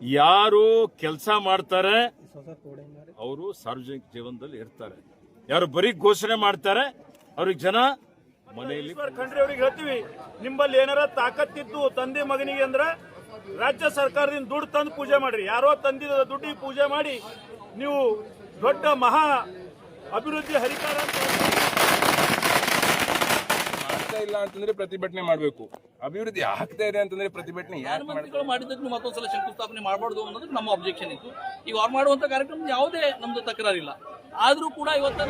ಯಾರು ಕೆಲಸ ಮಾಡ್ತಾರೆ ಅವರು ಸಾರ್ವಜನಿಕ ಜೀವನದಲ್ಲಿ ಇರ್ತಾರೆ. ಯಾರು ಬರೀ ಘೋಷಣೆ ಮಾಡ್ತಾರೆ ಅವ್ರಿಗೆ ಜನ ಮನೆಯಲ್ಲಿ ಖಂಡ್ರೆ ಅವ್ರಿಗೆ ಹೇಳ್ತೀವಿ, ನಿಮ್ಮಲ್ಲಿ ಏನಾರ ತಾಕತ್ತಿತ್ತು ತಂದೆ ಮಗನಿಗೆ ಅಂದ್ರೆ ರಾಜ್ಯ ಸರ್ಕಾರದಿಂದ ದುಡ್ಡು ತಂದು ಪೂಜೆ ಮಾಡ್ರಿ. ಯಾರೋ ತಂದಿದ ದುಡ್ಡಿಗೆ ಪೂಜೆ ಮಾಡಿ ನೀವು ದೊಡ್ಡ ಮಹಾ ಅಭಿವೃದ್ಧಿ ಹರಿಕಾರ ಆಗ್ತಾ ಇಲ್ಲ ಅಂತಂದ್ರೆ ಪ್ರತಿಭಟನೆ ಮಾಡಬೇಕು. ಅಭಿವೃದ್ಧಿ ಆಗ್ತಾ ಇದೆ ಅಂತಂದ್ರೆ ಪ್ರತಿಭಟನೆ ಮಾಡಿದ್ದಕ್ಕೆ ಮತ್ತೊಂದ್ಸಲ ಶಂಕುಸ್ಥಾಪನೆ ಮಾಡಬಾರ್ದು ಅನ್ನೋದಕ್ಕೆ ನಮ್ಮ ಅಬ್ಜೆಕ್ಷನ್ ಇತ್ತು. ಈಗ ಅವ್ರು ಮಾಡುವಂತ ಕಾರ್ಯಕ್ರಮ ಯಾವುದೇ ನಮ್ದು ತಕರಾರಿಲ್ಲ. ಆದ್ರೂ ಕೂಡ ಇವತ್ತು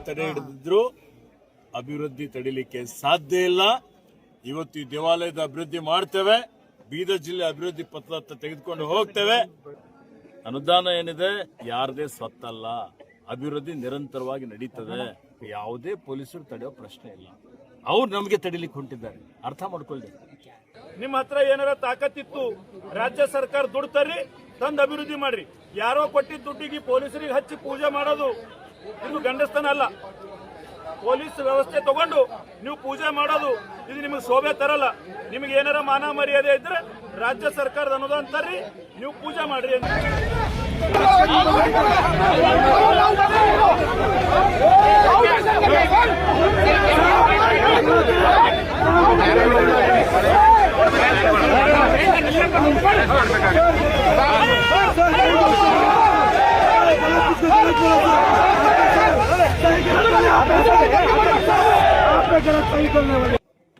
ತಡೆ ಹಿಡಿದಿದ್ರು ಅಭಿವೃದ್ಧಿ ತಡಿಲಿಕ್ಕೆ ಸಾಧ್ಯ ಇಲ್ಲ. ಇವತ್ತು ಈ ದೇವಾಲಯದ ಅಭಿವೃದ್ಧಿ ಮಾಡ್ತೇವೆ, ಬೀದರ್ ಜಿಲ್ಲೆ ಅಭಿವೃದ್ಧಿ ಪತ್ರ ತೆಗೆದುಕೊಂಡು ಹೋಗ್ತೇವೆ. ಅನುದಾನ ಏನಿದೆ ಯಾರದೇ ಸ್ವತ್ತಲ್ಲ, ಅಭಿವೃದ್ಧಿ ನಿರಂತರವಾಗಿ ನಡೀತದೆ. ಯಾವುದೇ ಪೊಲೀಸರು ತಡೆಯೋ ಪ್ರಶ್ನೆ ಇಲ್ಲ. ಅವ್ರು ನಮಗೆ ತಡಿಲಿಕ್ಕೆ ಹೊಂಟಿದ್ದಾರೆ, ಅರ್ಥ ಮಾಡ್ಕೊಳ್ಳಿ. ನಿಮ್ಮ ಹತ್ರ ಏನಾರ ತಾಕತ್ತಿತ್ತು ರಾಜ್ಯ ಸರ್ಕಾರ ದುಡ್ಡು ತರ್ರಿ, ತಂದು ಅಭಿವೃದ್ಧಿ ಮಾಡ್ರಿ. ಯಾರೋ ಕೊಟ್ಟಿದ್ದ ದುಡ್ಡಿಗೆ ಪೊಲೀಸರಿಗೆ ಹಚ್ಚಿ ಪೂಜೆ ಮಾಡೋದು ಇದು ಗಂಡಸ್ತನ ಅಲ್ಲ. ಪೊಲೀಸ್ ವ್ಯವಸ್ಥೆ ತಗೊಂಡು ನೀವು ಪೂಜೆ ಮಾಡೋದು ಇದು ನಿಮಗೆ ಶೋಭೆ ತರಲ್ಲ. ನಿಮಗೆ ಏನಾರ ಮಾನ ಮರ್ಯಾದೆ ಇದ್ರೆ ರಾಜ್ಯ ಸರ್ಕಾರದ ಅನುದಾನ ತರ್ರಿ, ನೀವು ಪೂಜೆ ಮಾಡ್ರಿ ಅಂತ.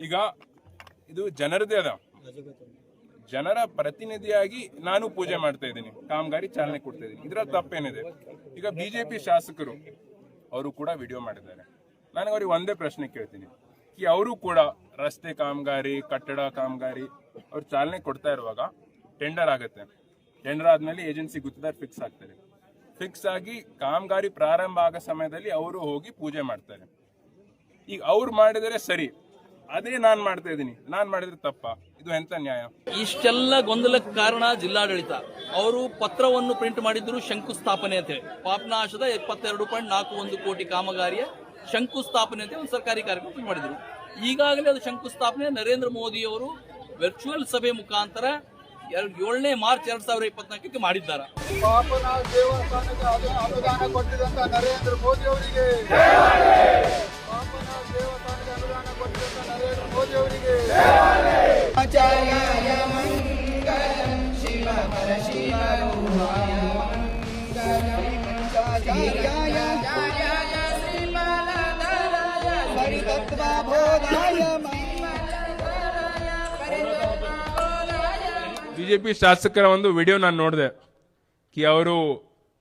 ಈಗ ಇದು ಜನರದೇ ಅದ, ಜನರ ಪ್ರತಿನಿಧಿಯಾಗಿ ನಾನು ಪೂಜೆ ಮಾಡ್ತಾ ಇದ್ದೀನಿ, ಕಾಮಗಾರಿ ಚಾಲನೆ ಕೊಡ್ತಾ ಇದ್ದೀನಿ. ಇದರ ತಪ್ಪೇನಿದೆ? ಈಗ ಬಿಜೆಪಿ ಶಾಸಕರು ಅವರು ಕೂಡ ವಿಡಿಯೋ ಮಾಡಿದ್ದಾರೆ. ನನಗೆ ಅವ್ರಿಗೆ ಒಂದೇ ಪ್ರಶ್ನೆ ಕೇಳ್ತೀನಿ, ಈ ಅವರು ಕೂಡ ರಸ್ತೆ ಕಾಮಗಾರಿ, ಕಟ್ಟಡ ಕಾಮಗಾರಿ ಅವ್ರು ಚಾಲನೆ ಕೊಡ್ತಾ ಇರುವಾಗ ಟೆಂಡರ್ ಆಗುತ್ತೆ. ಟೆಂಡರ್ ಆದ್ಮೇಲೆ ಏಜೆನ್ಸಿ ಗುತ್ತಿದಾರ್ ಫಿಕ್ಸ್ ಆಗ್ತಾರೆ. ಫಿಕ್ಸ್ ಆಗಿ ಕಾಮಗಾರಿ ಪ್ರಾರಂಭ ಆಗೋ ಸಮಯದಲ್ಲಿ ಅವರು ಹೋಗಿ ಪೂಜೆ ಮಾಡ್ತಾರೆ. ಈಗ ಅವ್ರು ಮಾಡಿದರೆ ಸರಿ, ಅದೇ ನಾನ್ ಮಾಡ್ತಾ ಇದ್ದೀನಿ, ನಾನ್ ಮಾಡಿದ್ರೆ ತಪ್ಪ? ಇದು ಎಂತ ನ್ಯಾಯ? ಇಷ್ಟೆಲ್ಲ ಗೊಂದಲಕ್ಕೆ ಕಾರಣ ಜಿಲ್ಲಾಡಳಿತ. ಅವರು ಪತ್ರವನ್ನು ಪ್ರಿಂಟ್ ಮಾಡಿದ್ರು ಶಂಕುಸ್ಥಾಪನೆ ಅಂತ ಹೇಳಿ. ಪಾಪನಾಶದ 72.41 ಕೋಟಿ ಕಾಮಗಾರಿಯ ಶಂಕುಸ್ಥಾಪನೆ ಅಂತ ಒಂದು ಸರ್ಕಾರಿ ಕಾರ್ಯಕ್ರಮ ಮಾಡಿದ್ರು. ಈಗಾಗಲೇ ಅದು ಶಂಕುಸ್ಥಾಪನೆ ನರೇಂದ್ರ ಮೋದಿ ಅವರು ವರ್ಚುವಲ್ ಸಭೆ ಮುಖಾಂತರ 7ನೇ ಮಾರ್ಚ್ 2024 ಮಾಡಿದ್ದಾರೆ. ಪಾಪನಾಶ ದೇವಸ್ಥಾನಕ್ಕೆ ಅನುದಾನ ಕೊಟ್ಟಿದಂತ ನರೇಂದ್ರ ಮೋದಿ ಅವರಿಗೆ, ಪಾಪನಾಶ ದೇವಸ್ಥಾನಕ್ಕೆ ಅನುದಾನ ಕೊಟ್ಟಿದಂತ ನರೇಂದ್ರ ಮೋದಿ ಅವರಿಗೆ. ಆಚಾರ್ಯಾಯ ಮಂಗಲಂ ಶಿವ ಪರ ಶಿವರೂಪಾಯ ಮಂಗಲಂ ಆಚಾರ್ಯಾಯ ಶ್ರೀಮಲಧರಾಯ ಪರಿತತ್ವಬೋಧಾಯ ಬಿಜೆಪಿ ಶಾಸಕರ ಒಂದು ವಿಡಿಯೋ ನಾನು ನೋಡಿದೆ, ಕಿ ಅವರು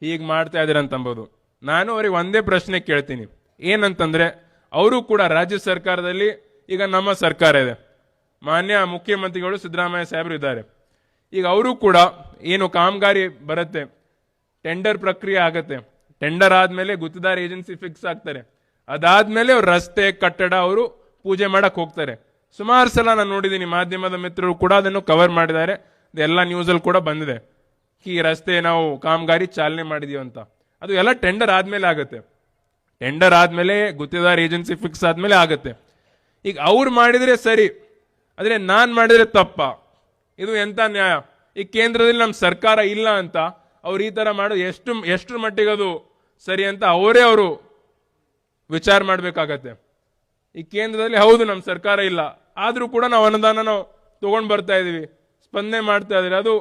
ಹೀಗೆ ಮಾಡ್ತಾ ಇದ್ದಾರೆ ಅಂತಂಬೋದು. ನಾನು ಅವ್ರಿಗೆ ಒಂದೇ ಪ್ರಶ್ನೆ ಕೇಳ್ತೀನಿ, ಏನಂತಂದ್ರೆ ಅವರು ಕೂಡ ರಾಜ್ಯ ಸರ್ಕಾರದಲ್ಲಿ ಈಗ ನಮ್ಮ ಸರ್ಕಾರ ಇದೆ, ಮಾನ್ಯ ಮುಖ್ಯಮಂತ್ರಿಗಳು ಸಿದ್ದರಾಮಯ್ಯ ಸಾಹೇಬರು ಇದ್ದಾರೆ. ಈಗ ಅವರು ಕೂಡ ಏನು ಕಾಮಗಾರಿ ಬರುತ್ತೆ, ಟೆಂಡರ್ ಪ್ರಕ್ರಿಯೆ ಆಗತ್ತೆ, ಟೆಂಡರ್ ಆದ್ಮೇಲೆ ಗುತ್ತಿದಾರ ಏಜೆನ್ಸಿ ಫಿಕ್ಸ್ ಆಗ್ತಾರೆ, ಅದಾದ್ಮೇಲೆ ಅವ್ರು ರಸ್ತೆ ಕಟ್ಟಡ ಅವರು ಪೂಜೆ ಮಾಡಕ್ ಹೋಗ್ತಾರೆ. ಸುಮಾರು ಸಲ ನಾನು ನೋಡಿದ್ದೀನಿ, ಮಾಧ್ಯಮದ ಮಿತ್ರರು ಕೂಡ ಅದನ್ನು ಕವರ್ ಮಾಡಿದ್ದಾರೆ, ಎಲ್ಲ ನ್ಯೂಸಲ್ಲಿ ಕೂಡ ಬಂದಿದೆ, ಈ ರಸ್ತೆ ನಾವು ಕಾಮಗಾರಿ ಚಾಲನೆ ಮಾಡಿದೀವಿ ಅಂತ. ಅದು ಎಲ್ಲ ಟೆಂಡರ್ ಆದ್ಮೇಲೆ ಆಗುತ್ತೆ, ಟೆಂಡರ್ ಆದ್ಮೇಲೆ ಗುತ್ತಿದಾರ ಏಜೆನ್ಸಿ ಫಿಕ್ಸ್ ಆದ್ಮೇಲೆ ಆಗುತ್ತೆ. ಈಗ ಅವ್ರು ಮಾಡಿದ್ರೆ ಸರಿ, ಆದ್ರೆ ನಾನ್ ಮಾಡಿದ್ರೆ ತಪ್ಪ? ಇದು ಎಂತ ನ್ಯಾಯ? ಈ ಕೇಂದ್ರದಲ್ಲಿ ನಮ್ಮ ಸರ್ಕಾರ ಇಲ್ಲ ಅಂತ ಅವ್ರು ಈ ತರ ಮಾಡೋದು ಎಷ್ಟರ ಮಟ್ಟಿಗೆ ಅದು ಸರಿ ಅಂತ ಅವರು ವಿಚಾರ ಮಾಡ್ಬೇಕಾಗತ್ತೆ. ಈ ಕೇಂದ್ರದಲ್ಲಿ ಹೌದು ನಮ್ಮ ಸರ್ಕಾರ ಇಲ್ಲ, ಆದ್ರೂ ಕೂಡ ನಾವು ಅನುದಾನ ನಾವು ತಗೊಂಡ್ ಬರ್ತಾ ಇದೀವಿ, ಸ್ಪಂದನೆ ಮಾಡ್ತಾ ಇದ್ದಾರೆ. ಅದು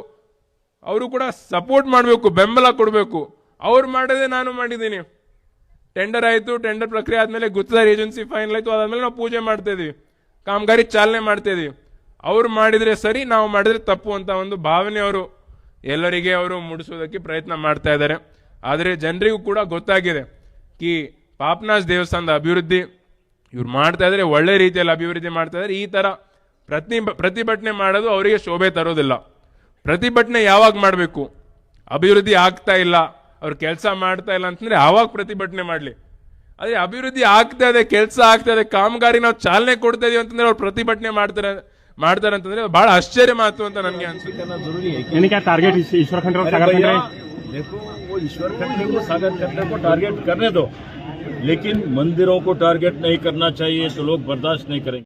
ಅವರು ಕೂಡ ಸಪೋರ್ಟ್ ಮಾಡಬೇಕು, ಬೆಂಬಲ ಕೊಡಬೇಕು. ಅವ್ರು ಮಾಡಿದ್ರೆ ನಾನು ಮಾಡಿದ್ದೀನಿ, ಟೆಂಡರ್ ಆಯ್ತು, ಟೆಂಡರ್ ಪ್ರಕ್ರಿಯೆ ಆದ್ಮೇಲೆ ಗುತ್ತಿದಾರ ಏಜೆನ್ಸಿ ಫೈನಲ್ ಆಯ್ತು, ಅದಾದ್ಮೇಲೆ ನಾವು ಪೂಜೆ ಮಾಡ್ತಾ ಇದೀವಿ, ಕಾಮಗಾರಿ ಚಾಲನೆ ಮಾಡ್ತಾ ಇದೀವಿ. ಅವ್ರು ಮಾಡಿದ್ರೆ ಸರಿ, ನಾವು ಮಾಡಿದ್ರೆ ತಪ್ಪು ಅಂತ ಒಂದು ಭಾವನೆ ಅವರು ಎಲ್ಲರಿಗೆ ಅವರು ಮೂಡಿಸೋದಕ್ಕೆ ಪ್ರಯತ್ನ ಮಾಡ್ತಾ ಇದ್ದಾರೆ. ಆದರೆ ಜನರಿಗೂ ಕೂಡ ಗೊತ್ತಾಗಿದೆ ಕಿ ಪಾಪನಾಶ್ ದೇವಸ್ಥಾನದ ಅಭಿವೃದ್ಧಿ ಇವ್ರು ಮಾಡ್ತಾ ಇದ್ರೆ ಒಳ್ಳೆ ರೀತಿಯಲ್ಲಿ ಅಭಿವೃದ್ಧಿ ಮಾಡ್ತಾ ಇದ್ದಾರೆ. ಈ ತರ ಪ್ರತಿಭಟನೆ ಮಾಡೋದು ಅವರಿಗೆ ಶೋಭೆ ತರೋದಿಲ್ಲ. ಪ್ರತಿಭಟನೆ ಯಾವಾಗ ಮಾಡಬೇಕು? ಅಭಿವೃದ್ಧಿ ಆಗ್ತಾ ಇಲ್ಲ, ಅವ್ರು ಕೆಲಸ ಮಾಡ್ತಾ ಇಲ್ಲ ಅಂತಂದ್ರೆ ಆವಾಗ ಪ್ರತಿಭಟನೆ ಮಾಡಲಿ. ಅದೇ ಅಭಿವೃದ್ಧಿ ಆಗ್ತಾ ಇದೆ, ಕೆಲಸ ಆಗ್ತಾ ಇದೆ, ಕಾಮಗಾರಿ ನಾವು ಚಾಲನೆ ಕೊಡ್ತಾ ಇದೀವಿ ಅಂತಂದ್ರೆ ಅವ್ರು ಪ್ರತಿಭಟನೆ ಮಾಡ್ತಾರೆ ಅಂತಂದ್ರೆ ಬಹಳ ಆಶ್ಚರ್ಯ ಮಾತು ಅಂತ ನನಗೆ ಅನ್ಸುತ್ತೆ. क्या टारगेट ईश्वर खंडरे और सागर खंडरे? देखो वो ईश्वर खंडरे को सागर खंडरे को टारगेट करने दो, लेकिन मंदिरों को टारगेट नहीं करना चाहिए तो लोग बर्दाश्त नहीं करेंगे.